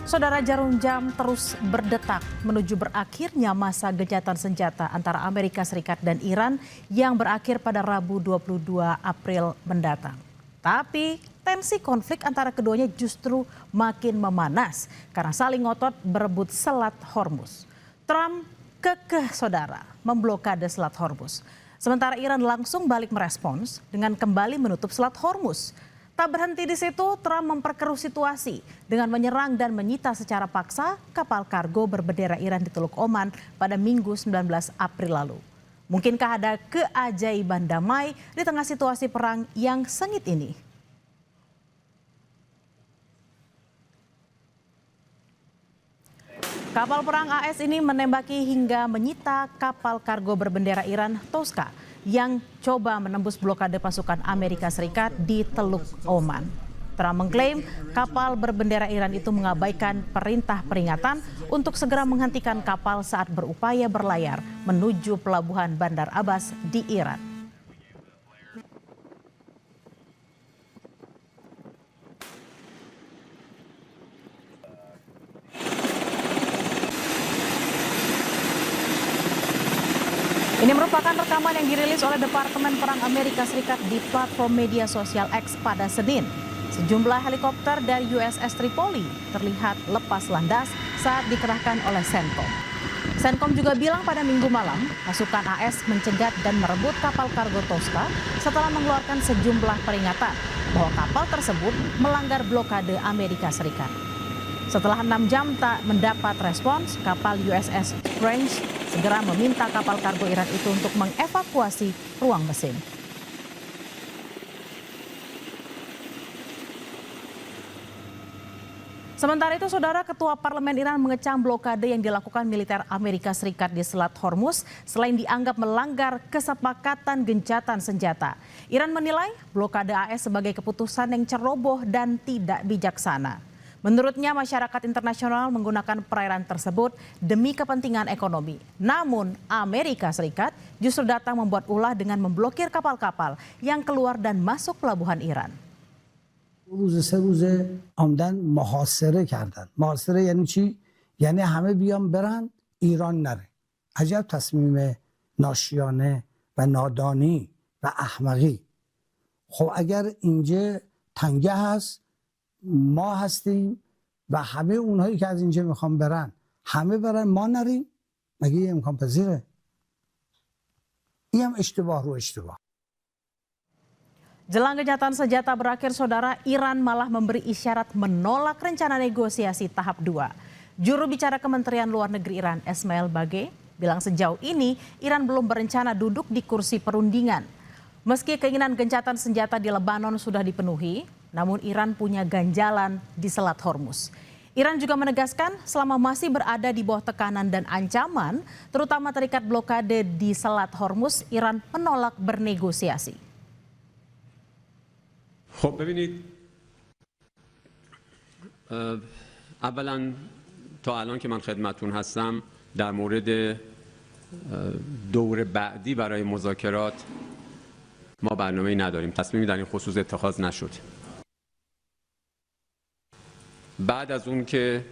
Saudara, jarum jam terus berdetak menuju berakhirnya masa gencatan senjata antara Amerika Serikat dan Iran yang berakhir pada Rabu 22 April mendatang. Tapi tensi konflik antara keduanya justru makin memanas karena saling ngotot berebut Selat Hormuz. Trump kekeh saudara memblokade Selat Hormuz. Sementara Iran langsung balik merespons dengan kembali menutup Selat Hormuz. Tak berhenti di situ, Trump memperkeruh situasi dengan menyerang dan menyita secara paksa kapal kargo berbendera Iran di Teluk Oman pada Minggu 19 April lalu. Mungkinkah ada keajaiban damai di tengah situasi perang yang sengit ini? Kapal perang AS ini menembaki hingga menyita kapal kargo berbendera Iran Tosca yang coba menembus blokade pasukan Amerika Serikat di Teluk Oman. Trump mengklaim kapal berbendera Iran itu mengabaikan perintah peringatan untuk segera menghentikan kapal saat berupaya berlayar menuju pelabuhan Bandar Abbas di Iran. Ini merupakan rekaman yang dirilis oleh Departemen Perang Amerika Serikat di platform media sosial X pada Senin. Sejumlah helikopter dari USS Tripoli terlihat lepas landas saat dikerahkan oleh CENTCOM. CENTCOM juga bilang pada Minggu malam, pasukan AS mencegat dan merebut kapal kargo Tosca setelah mengeluarkan sejumlah peringatan bahwa kapal tersebut melanggar blokade Amerika Serikat. Setelah 6 jam tak mendapat respons, kapal USS Grange segera meminta kapal kargo Iran itu untuk mengevakuasi ruang mesin. Sementara itu, saudara, Ketua Parlemen Iran mengecam blokade yang dilakukan militer Amerika Serikat di Selat Hormuz selain dianggap melanggar kesepakatan gencatan senjata. Iran menilai blokade AS sebagai keputusan yang ceroboh dan tidak bijaksana. Menurutnya, masyarakat internasional menggunakan perairan tersebut demi kepentingan ekonomi. Namun, Amerika Serikat justru datang membuat ulah dengan memblokir kapal-kapal yang keluar dan masuk pelabuhan Iran. روز سه روزه آمدن محاصره کردن. محاصره یعنی چی؟ یعنی همه بیان برن ایران نره. عجب تصمیم ناشیانه و نادانی و احمقی. خب اگر اینجا تنگه هست ما هستیم و همه اونهایی که از اینجا میخوان برن همه برن ما نریم، مگه این امکان پذیره؟ این هم اشتباه رو اشتباه. Jelang gencatan senjata berakhir, saudara, Iran malah memberi isyarat menolak rencana negosiasi tahap 2. Juru bicara Kementerian Luar Negeri Iran, Esmail Bagei, bilang sejauh ini Iran belum berencana duduk di kursi perundingan. Meski keinginan gencatan senjata di Lebanon sudah dipenuhi, namun Iran punya ganjalan di Selat Hormuz. Iran juga menegaskan selama masih berada di bawah tekanan dan ancaman, terutama terikat blokade di Selat Hormuz, Iran menolak bernegosiasi. خب ببینید اولا تا الان که من خدمتتون هستم در مورد دور بعدی برای مذاکرات ما برنامه‌ای نداریم. تصمیمی در این خصوص اتخاذ نشد. بعد از اون که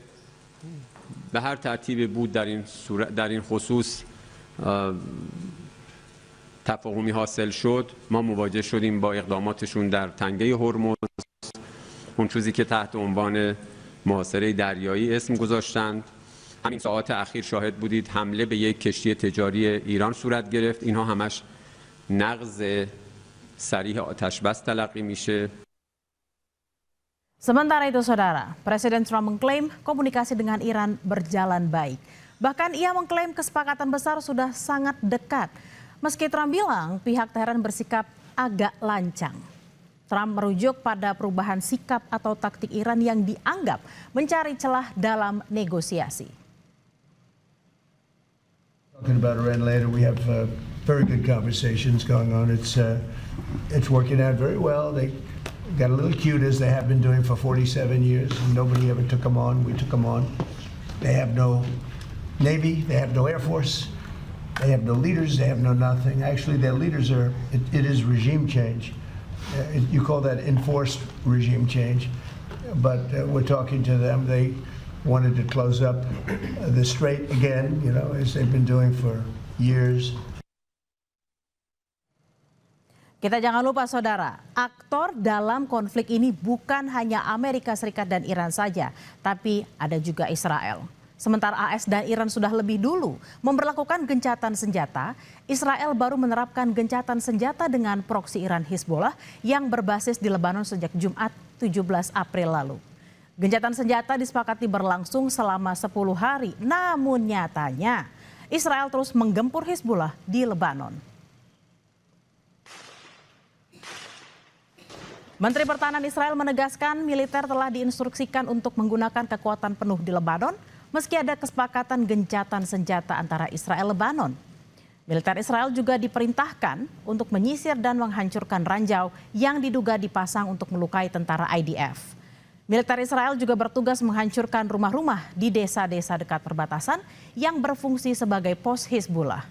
به هر ترتیبی بود در این خصوص تفاهمی حاصل شد، ما مواجه شدیم با اقداماتشون در تنگه هرمز، اون چیزی که تحت عنوان محاصره دریایی اسم گذاشتند. همین ساعات اخیر شاهد بودید حمله به یک کشتی تجاری ایران صورت گرفت. اینها همش نقض صریح آتش بس تلقی میشه. Sementara itu, saudara, Presiden Trump mengklaim komunikasi dengan Iran berjalan baik. Bahkan ia mengklaim kesepakatan besar sudah sangat dekat. Meski Trump bilang pihak Teheran bersikap agak lancang. Trump merujuk pada perubahan sikap atau taktik Iran yang dianggap mencari celah dalam negosiasi. Talking about Iran later, we have very good conversations going on. It's working out very well. They got a little cute as they have been doing for 47 years. Nobody ever took them on. We took them on. They have no Navy. They have no Air Force. They have no leaders. They have no nothing. Actually, their leaders are. It is regime change. You call that enforced regime change, but we're talking to them. wanted to close up the strait again, you know, as they've been doing for years. Kita jangan lupa saudara, aktor dalam konflik ini bukan hanya Amerika Serikat dan Iran saja, tapi ada juga Israel. Sementara AS dan Iran sudah lebih dulu memberlakukan gencatan senjata, Israel baru menerapkan gencatan senjata dengan proksi Iran Hizbollah yang berbasis di Lebanon sejak Jumat 17 April lalu. Gencatan senjata disepakati berlangsung selama 10 hari, namun nyatanya Israel terus menggempur Hizbollah di Lebanon. Menteri Pertahanan Israel menegaskan militer telah diinstruksikan untuk menggunakan kekuatan penuh di Lebanon meski ada kesepakatan gencatan senjata antara Israel dan Lebanon. Militer Israel juga diperintahkan untuk menyisir dan menghancurkan ranjau yang diduga dipasang untuk melukai tentara IDF. Militer Israel juga bertugas menghancurkan rumah-rumah di desa-desa dekat perbatasan yang berfungsi sebagai pos Hizbollah.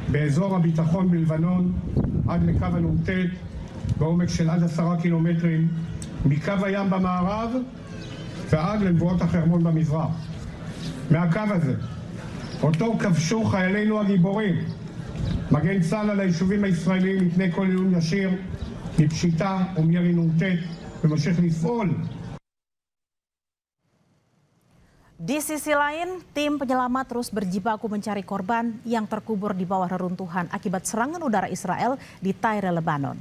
באזור הביטחון בלבנון עד לקו הנ"ט בעומק של עד 10 קילומטרים מקו הים במערב ועד למבואות החרמון במזרח. מהקו הזה אותו כבשו חיילינו הגיבורים מגן צה"ל על היישובים הישראליים מפני כל איום ישיר מפשיטה ומירי נ"ט וממשיך לפעול. Di sisi lain, tim penyelamat terus berjibaku mencari korban yang terkubur di bawah reruntuhan akibat serangan udara Israel di Tyre, Lebanon.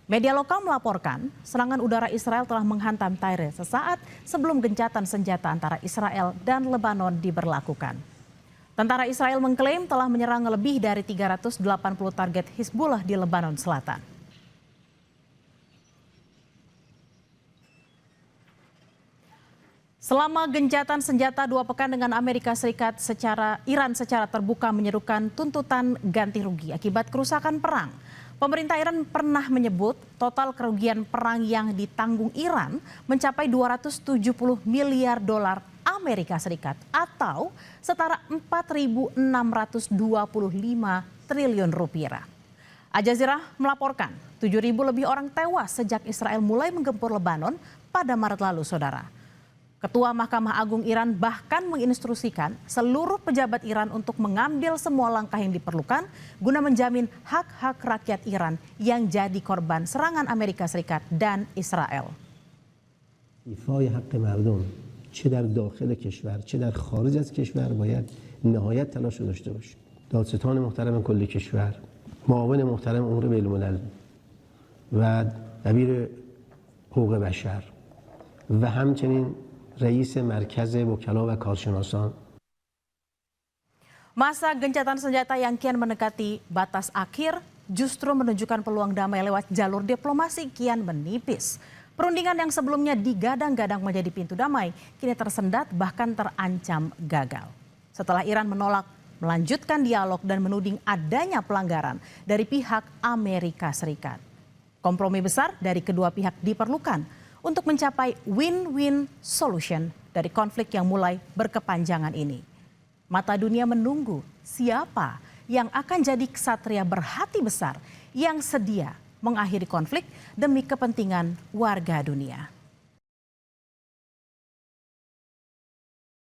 Media lokal melaporkan serangan udara Israel telah menghantam Tyre sesaat sebelum gencatan senjata antara Israel dan Lebanon diberlakukan. Tentara Israel mengklaim telah menyerang lebih dari 380 target Hizbollah di Lebanon Selatan. Selama gencatan senjata 2 pekan dengan Amerika Serikat, Iran secara terbuka menyerukan tuntutan ganti rugi akibat kerusakan perang. Pemerintah Iran pernah menyebut total kerugian perang yang ditanggung Iran mencapai 270 miliar dolar Amerika Serikat atau setara 4.625 triliun rupiah. Al Jazeera melaporkan 7.000 lebih orang tewas sejak Israel mulai menggempur Lebanon pada Maret lalu, saudara. Ketua Mahkamah Agung Iran bahkan menginstruksikan seluruh pejabat Iran untuk mengambil semua langkah yang diperlukan guna menjamin hak-hak rakyat Iran yang jadi korban serangan Amerika Serikat dan Israel. ایفای حق مردم چه در داخل کشور چه در خارج از کشور باید نهایت تلاش داشته باشیم. دادستان محترم کل کشور، معاون محترم امور بین الملل و دبیر حقوق بشر و همچنین رئیس مرکز وکلا و کارشناسان. Masa gencatan senjata yang kian mendekati batas akhir justru menunjukkan peluang damai lewat jalur diplomasi kian menipis. Perundingan yang sebelumnya digadang-gadang menjadi pintu damai kini tersendat bahkan terancam gagal. Setelah Iran menolak melanjutkan dialog dan menuding adanya pelanggaran dari pihak Amerika Serikat. Kompromi besar dari kedua pihak diperlukan untuk mencapai win-win solution dari konflik yang mulai berkepanjangan ini. Mata dunia menunggu siapa yang akan jadi ksatria berhati besar yang sedia mengakhiri konflik demi kepentingan warga dunia.